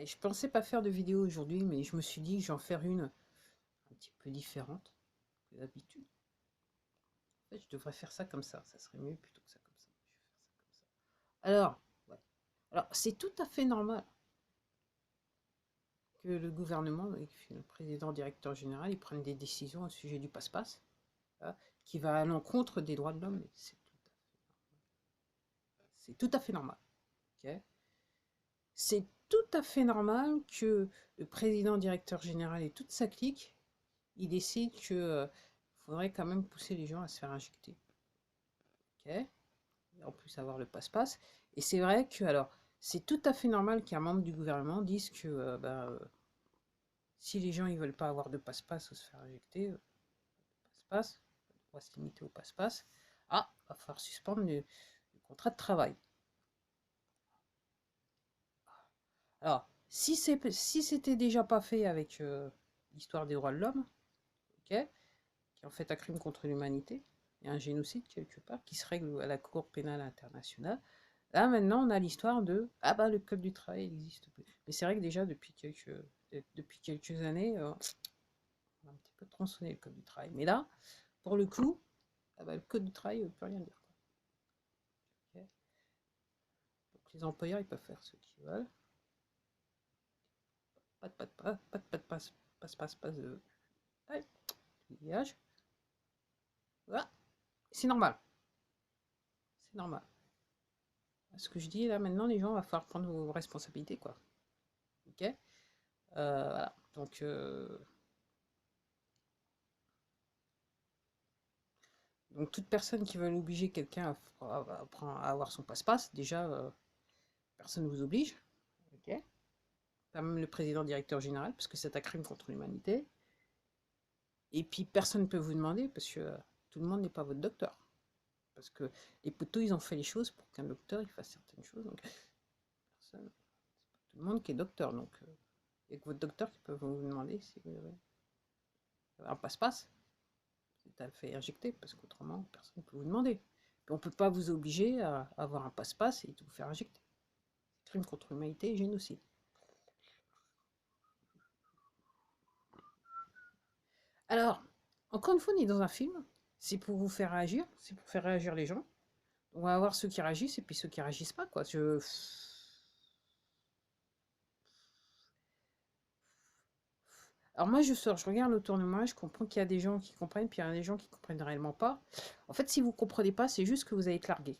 Et je pensais pas faire de vidéo aujourd'hui, mais je me suis dit que j'en faire une un petit peu différente que d'habitude. En fait, je devrais faire ça comme ça serait mieux plutôt que ça comme ça. Je vais faire ça comme ça. Alors, ouais. Alors, c'est tout à fait normal que le gouvernement, et que le président directeur général, ils prennent des décisions au sujet du passe-passe, hein, qui va à l'encontre des droits de l'homme. C'est tout à fait normal. Ok. C'est tout à fait normal que le président directeur général et toute sa clique, ils décident que faudrait quand même pousser les gens à se faire injecter. Ok. Et en plus avoir le passe-passe. Et c'est vrai que, alors, c'est tout à fait normal qu'un membre du gouvernement dise que si les gens ils veulent pas avoir de passe-passe ou se faire injecter, passe-passe, on va se limiter au passe-passe. Ah, va falloir suspendre le contrat de travail. Alors, si c'était déjà pas fait avec l'histoire des droits de l'homme, ok, qui est en fait un crime contre l'humanité et un génocide quelque part, qui se règle à la Cour pénale internationale, là maintenant on a l'histoire de ah bah le code du travail n'existe plus. Mais c'est vrai que déjà depuis quelques années, on a un petit peu tronçonné le code du travail. Mais là, pour le coup, ah bah, le code du travail ne veut plus rien dire. Quoi. Ok. Donc les employeurs ils peuvent faire ce qu'ils veulent. Passe de. Allez, dégage. Voilà, c'est normal. C'est normal. Ce que je dis là maintenant, les gens, il va falloir prendre vos responsabilités, quoi. Ok. Voilà. Donc toute personne qui veut obliger quelqu'un à avoir son passe-passe, déjà, personne ne vous oblige. Ok. Pas même le président directeur général, parce que c'est un crime contre l'humanité. Et puis personne ne peut vous demander, parce que tout le monde n'est pas votre docteur. Parce que les poteaux, ils ont fait les choses pour qu'un docteur il fasse certaines choses. Donc, personne, c'est pas tout le monde qui est docteur. Donc, il n'y a que votre docteur qui peut vous demander si vous avez un passe-passe. C'est à le faire injecter, parce qu'autrement, personne ne peut vous demander. Puis on ne peut pas vous obliger à avoir un passe-passe et de vous faire injecter. Crime contre l'humanité et génocide. Alors, encore une fois, on est dans un film. C'est pour vous faire réagir. C'est pour faire réagir les gens. On va avoir ceux qui réagissent et puis ceux qui réagissent pas, quoi. Alors moi, je regarde autour de moi, je comprends qu'il y a des gens qui comprennent, puis il y a des gens qui comprennent réellement pas. En fait, si vous comprenez pas, c'est juste que vous allez être largué.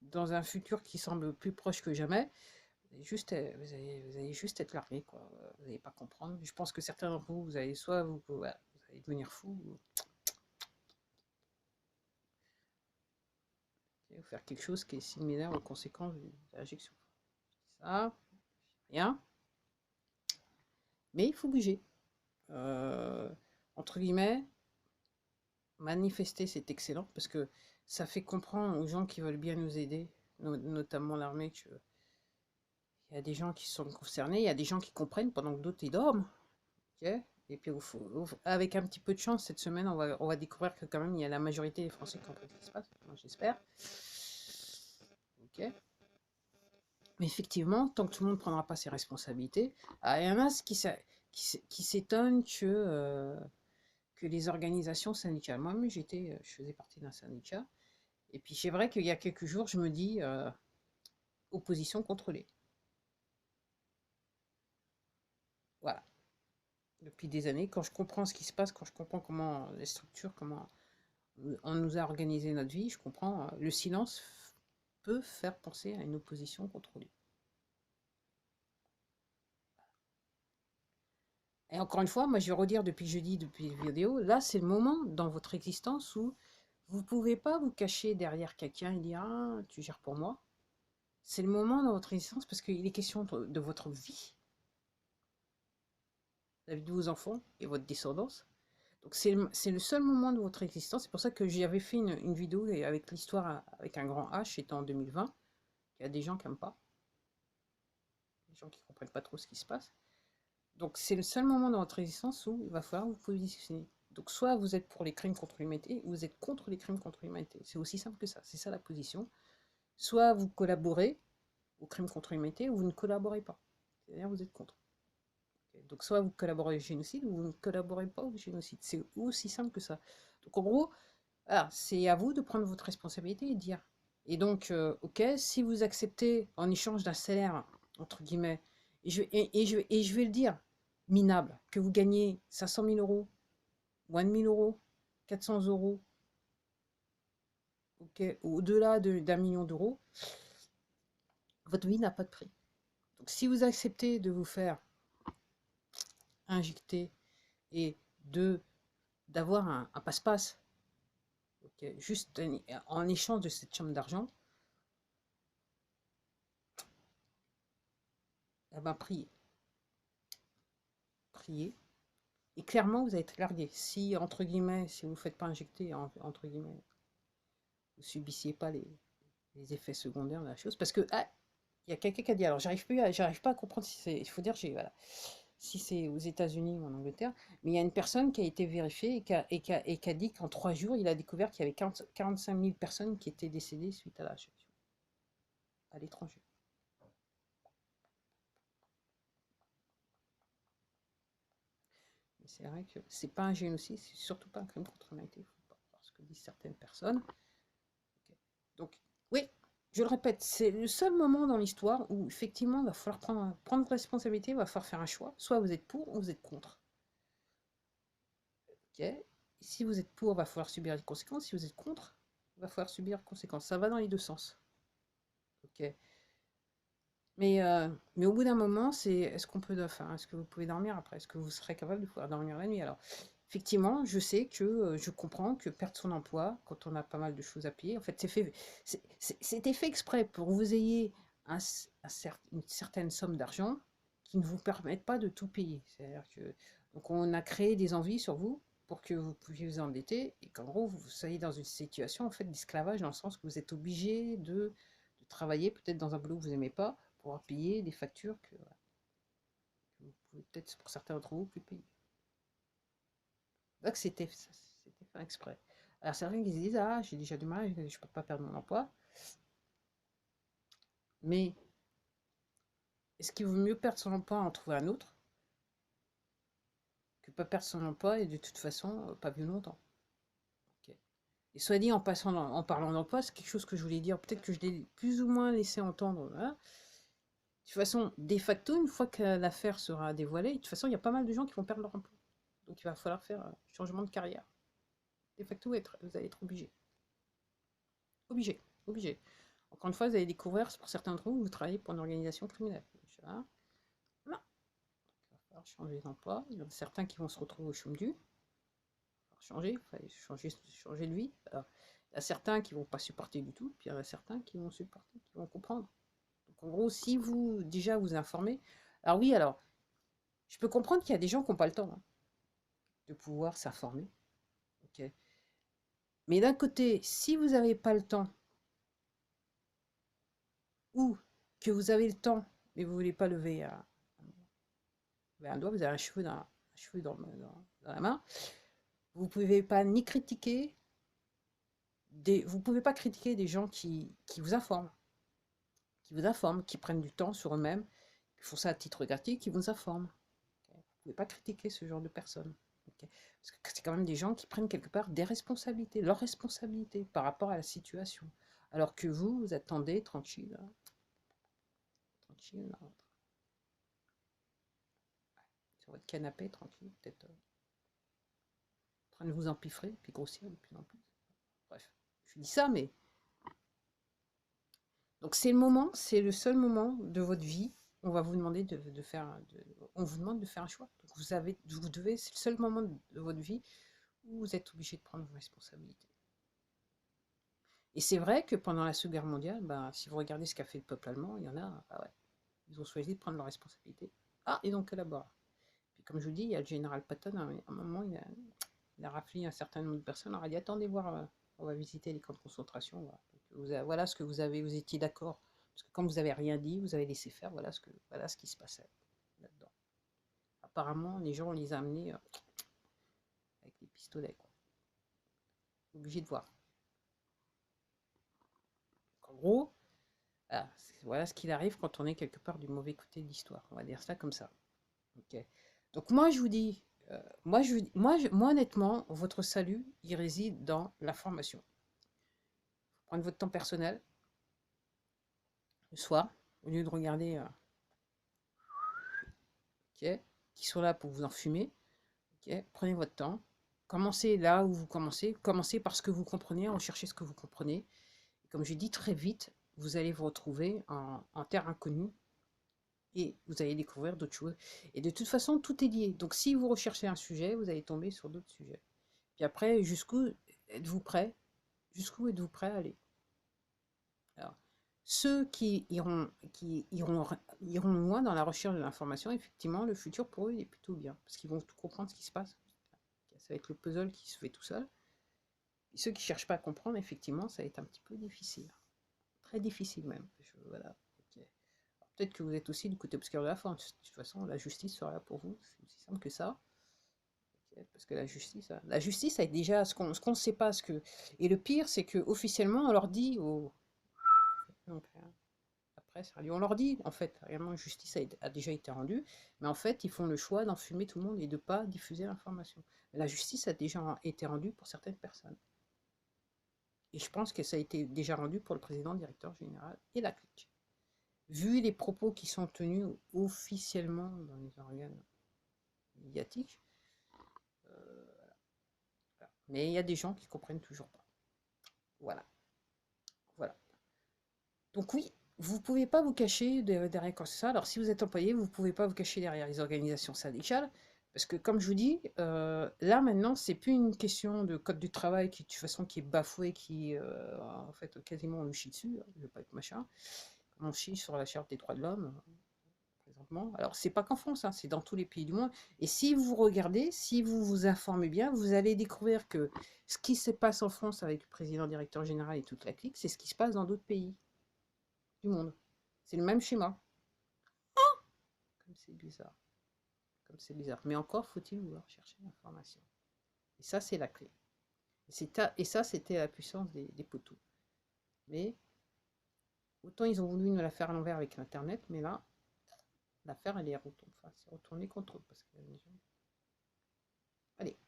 Dans un futur qui semble plus proche que jamais, vous allez juste être largué, quoi. Vous n'allez pas comprendre. Je pense que certains d'entre vous, vous allez soit voilà, vous allez devenir fou, ou faire quelque chose qui est similaire aux conséquences de l'injection. Ça, rien. Mais il faut bouger. Euh, Entre guillemets, manifester, c'est excellent parce que ça fait comprendre aux gens qui veulent bien nous aider, notamment l'armée, qu'il y a des gens qui sont concernés, il y a des gens qui comprennent pendant que d'autres ils dorment. Okay. Et puis, avec un petit peu de chance, cette semaine, on va découvrir que quand même, il y a la majorité des Français qui comprennent ce qui se passe. Moi, j'espère. Ok. Mais effectivement, tant que tout le monde ne prendra pas ses responsabilités, il y en a qui s'étonnent que les organisations syndicales. Moi-même, je faisais partie d'un syndicat. Et puis c'est vrai qu'il y a quelques jours, je me dis opposition contrôlée. Voilà. Depuis des années, quand je comprends ce qui se passe, quand je comprends comment les structures, comment on nous a organisé notre vie, je comprends. Le silence peut faire penser à une opposition contrôlée. Et encore une fois, moi je vais redire depuis jeudi, depuis les vidéos, là c'est le moment dans votre existence où vous ne pouvez pas vous cacher derrière quelqu'un et dire ah, tu gères pour moi. C'est le moment dans votre existence parce qu'il est question de votre vie, la vie de vos enfants et votre descendance. Donc c'est le seul moment de votre existence. C'est pour ça que j'avais fait une vidéo avec l'histoire avec un grand H, c'était en 2020. Il y a des gens qui n'aiment pas, des gens qui ne comprennent pas trop ce qui se passe. Donc c'est le seul moment dans votre existence où il va falloir vous positionner. Donc soit vous êtes pour les crimes contre l'humanité, ou vous êtes contre les crimes contre l'humanité. C'est aussi simple que ça, c'est ça la position. Soit vous collaborez aux crimes contre l'humanité, ou vous ne collaborez pas. C'est-à-dire vous êtes contre. Okay. Donc soit vous collaborez au génocide ou vous ne collaborez pas au génocide. C'est aussi simple que ça. Donc en gros, voilà, c'est à vous de prendre votre responsabilité et de dire. Et donc, ok, si vous acceptez en échange d'un salaire, entre guillemets, et je vais le dire, minable, que vous gagnez 500 000 euros, ou 1 000 euros, 400 euros, ok, au-delà d'un million d'euros, votre vie n'a pas de prix. Donc si vous acceptez de vous faire injecter et d'avoir un passe-passe, okay, juste en échange de cette somme d'argent, eh ben priez. Priez. Et clairement, vous allez être largué. Si, entre guillemets, si vous ne faites pas injecter, entre guillemets, vous subissiez pas les effets secondaires de la chose. Parce que, ah, il y a quelqu'un qui a dit, alors j'arrive pas à comprendre si c'est, il faut dire, voilà, si c'est aux États-Unis ou en Angleterre, mais il y a une personne qui a été vérifiée et qui a dit qu'en 3 jours, il a découvert qu'il y avait 45 000 personnes qui étaient décédées suite à l'injection à l'étranger. C'est vrai que c'est pas un génocide, c'est surtout pas un crime contre l'humanité, parce que disent certaines personnes. Okay. Donc, oui, je le répète, c'est le seul moment dans l'histoire où effectivement il va falloir prendre responsabilité, il va falloir faire un choix. Soit vous êtes pour ou vous êtes contre. Okay. Si vous êtes pour, il va falloir subir les conséquences. Si vous êtes contre, il va falloir subir les conséquences. Ça va dans les deux sens. Ok. Mais au bout d'un moment, c'est est-ce qu'on peut, enfin, est-ce que vous pouvez dormir après? Est-ce que vous serez capable de pouvoir dormir la nuit? Alors, effectivement, je sais que je comprends que perdre son emploi quand on a pas mal de choses à payer, en fait, c'était fait exprès pour que vous ayez une certaine somme d'argent qui ne vous permette pas de tout payer. C'est-à-dire que donc on a créé des envies sur vous pour que vous puissiez vous endetter et qu'en gros vous soyez dans une situation en fait d'esclavage dans le sens que vous êtes obligé de travailler peut-être dans un boulot que vous n'aimez pas pour pouvoir payer des factures que vous pouvez peut-être pour certains d'entre vous plus payer. Donc c'était fait exprès. Alors certains qui se disent ah j'ai déjà du mal, je ne peux pas perdre mon emploi, mais est-ce qu'il vaut mieux perdre son emploi et en trouver un autre que pas perdre son emploi et de toute façon pas plus longtemps? Okay. Et soit dit en parlant d'emploi, c'est quelque chose que je voulais dire, peut-être que je l'ai plus ou moins laissé entendre. Voilà. De toute façon, de facto, une fois que l'affaire sera dévoilée, de toute façon, il y a pas mal de gens qui vont perdre leur emploi. Donc il va falloir faire un changement de carrière. De facto, vous allez être obligé. Obligé. Obligé. Encore une fois, vous allez découvrir, pour certains d'entre vous, vous travaillez pour une organisation criminelle. Non. Il va falloir changer d'emploi. Il y en a certains qui vont se retrouver au chômage. Il va falloir changer de vie. Alors, il y a certains qui ne vont pas supporter du tout, puis il y en a certains qui vont supporter, qui vont comprendre. Donc en gros, si vous déjà vous informez, alors oui, alors je peux comprendre qu'il y a des gens qui n'ont pas le temps hein, de pouvoir s'informer. Okay. Mais d'un côté, si vous n'avez pas le temps, ou que vous avez le temps, mais vous ne voulez pas lever un doigt, vous avez un cheveu dans la main, vous ne pouvez pas ni critiquer, vous ne pouvez pas critiquer des gens qui vous informent, qui prennent du temps sur eux-mêmes, qui font ça à titre gratuit, qui vous informent. Okay. Vous ne pouvez pas critiquer ce genre de personnes. Okay. Parce que c'est quand même des gens qui prennent quelque part des responsabilités, leurs responsabilités par rapport à la situation. Alors que vous attendez tranquille, tranquille, sur votre canapé, tranquille, peut-être en train de vous empiffrer, puis grossir de plus en plus. Bref, je dis ça, mais... Donc c'est le moment, c'est le seul moment de votre vie où on va vous demander on vous demande de faire un choix. Donc c'est le seul moment de votre vie où vous êtes obligé de prendre vos responsabilités. Et c'est vrai que pendant la Seconde Guerre mondiale, si vous regardez ce qu'a fait le peuple allemand, il y en a, ah ouais, ils ont choisi de prendre leurs responsabilités. Ah, et donc collaborent. Puis comme je vous dis, il y a le général Patton, à un moment, il a raflé un certain nombre de personnes. Alors il a dit attendez voir, on va visiter les camps de concentration. Voilà, voilà ce que vous étiez d'accord. Parce que comme vous n'avez rien dit, vous avez laissé faire, voilà ce qui se passait là-dedans. Apparemment, les gens, on les a amenés avec des pistolets. Quoi. Obligé de voir. Donc, en gros, Voilà ce qu'il arrive quand on est quelque part du mauvais côté de l'histoire. On va dire ça comme ça. Ok. Donc moi, je vous dis, moi, honnêtement, votre salut, il réside dans la formation. Prendre votre temps personnel le soir, au lieu de regarder, ok, qui sont là pour vous enfumer. Ok, prenez votre temps. Commencez là où vous commencez. Commencez par ce que vous comprenez, recherchez ce que vous comprenez. Et comme j'ai dit très vite, vous allez vous retrouver en terre inconnue et vous allez découvrir d'autres choses. Et de toute façon, tout est lié. Donc si vous recherchez un sujet, vous allez tomber sur d'autres sujets. Puis après, jusqu'où êtes-vous prêt? Jusqu'où êtes-vous prêt à aller? Alors, ceux iront loin dans la recherche de l'information, effectivement, le futur pour eux il est plutôt bien, parce qu'ils vont tout comprendre ce qui se passe. Ça va être le puzzle qui se fait tout seul. Et ceux qui ne cherchent pas à comprendre, effectivement, ça va être un petit peu difficile. Très difficile même. Voilà. Okay. Peut-être que vous êtes aussi du côté obscur de la force. De toute façon, la justice sera là pour vous. C'est aussi simple que ça. Okay. Parce que la justice a déjà ce qu'on ne sait pas. Et le pire, c'est que officiellement, on leur dit donc, la presse, on leur dit, en fait, réellement, justice a déjà été rendue, mais en fait, ils font le choix d'enfumer tout le monde et de ne pas diffuser l'information. La justice a déjà été rendue pour certaines personnes. Et je pense que ça a été déjà rendu pour le président, le directeur général et la CLIC. Vu les propos qui sont tenus officiellement dans les organes médiatiques, voilà. Mais il y a des gens qui ne comprennent toujours pas. Voilà. Voilà. Donc oui, vous ne pouvez pas vous cacher derrière quoi que ce soit. Alors si vous êtes employé, vous ne pouvez pas vous cacher derrière les organisations syndicales. Parce que comme je vous dis, là maintenant, c'est plus une question de code du travail qui de toute façon qui est bafoué, qui en fait quasiment on nous chie dessus, je ne veux pas être machin. On chie sur la charte des droits de l'homme, présentement. Alors, c'est pas qu'en France, hein, c'est dans tous les pays du monde. Et si vous regardez, si vous vous informez bien, vous allez découvrir que ce qui se passe en France avec le président, directeur général et toute la clique, c'est ce qui se passe dans d'autres pays du monde. C'est le même schéma. Comme c'est bizarre. Comme c'est bizarre. Mais encore faut-il vouloir chercher l'information. Et ça, c'est la clé. Et ça, c'était la puissance des poteaux. Mais autant ils ont voulu nous la faire à l'envers avec Internet, mais là, l'affaire, elle est retournée, enfin, c'est retourné contre eux. Parce que les gens... Allez.